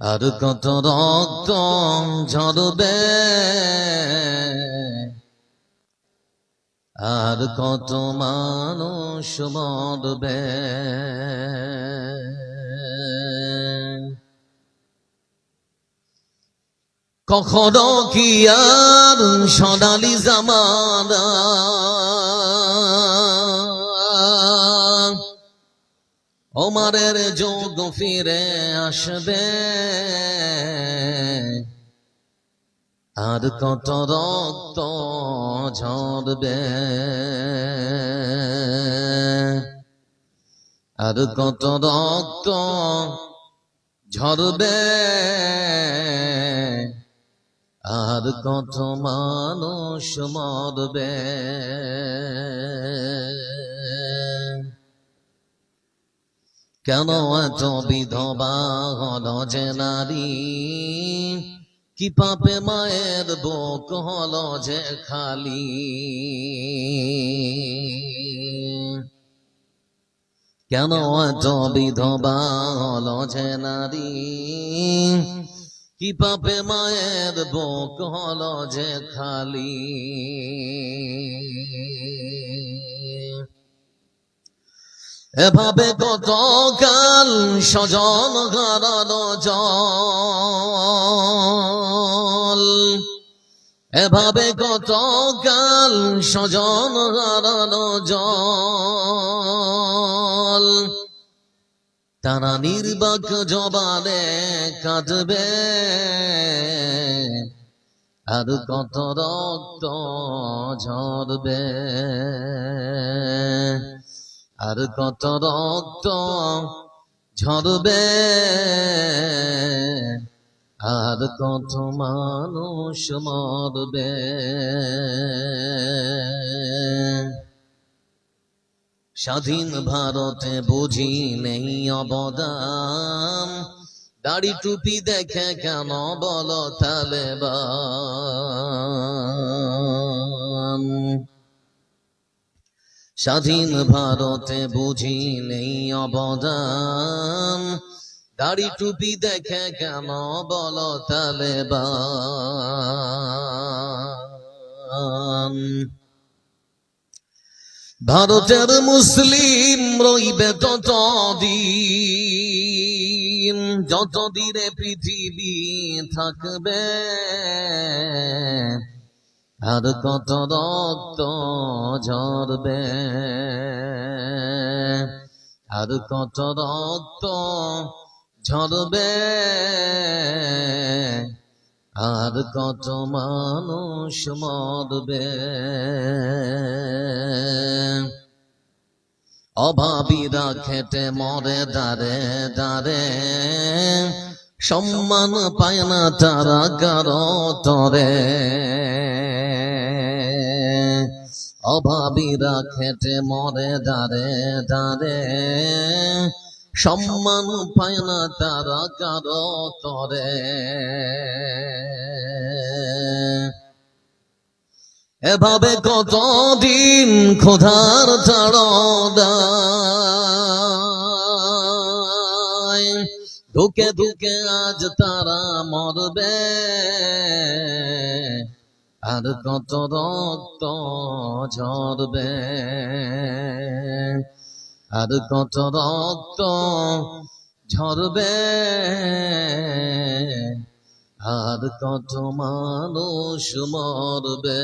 আর কত রক্ত ঝরবে, আর কত মানুষ মরবে। কখনো কি আর সোনালি জামানা ওমরের যুগ ফিরে আসবে, আর কত রক্ত ঝরবে, আর কত রক্ত ঝরবে, আর কত মানুষ মরবে। কেন এত বিধবা হল যে নারী, কি পাপে মায়ের বুক হল যে খালি। কেন এত বিধবা হল যে নারী, কি পাপে মায়ের বুক হল যে খালি। এভাবে কত কাল স্বজন হারানো জল, এভাবে কত কাল স্বজন হারানো জল, তারা নির্বাক জবানে কাঁদবে, আর কত রক্ত ঝরবে, আর কত রক্ত ঝরবে, আর কত মানুষ মরবে। স্বাধীন ভারতে বুঝি নেই অবদান, দাড়ি টুপি দেখে কেন বলো তালেবান। স্বাধীন ভারতে বুঝি নেই অবদান, দাড়ি টুপি দেখে কেন বলো তালেবান। ভারতের মুসলিম রইবে ততদিন, যতদিনে পৃথিবী থাকবে, আর কত রক্ত ঝরবে, আর কত রক্ত ঝরবে, আর কত মানুষ মরবে। অভাবীরা খেটে মরে দাঁড়ে দাঁড়ে, সম্মান পায় না তারা কারো তরে। অভাবীরা খেটে মরে দাঁড়ে দাঁড়ে, সম্মান পায় না তারা কারো তরে। এভাবে কতদিন ক্ষুধার তাড়নায় ধুকে ধুকে আজ তারা মরবে, আর কত রক্ত ঝরবে, আর কত রক্ত ঝরবে, আর কত মানুষ মরবে।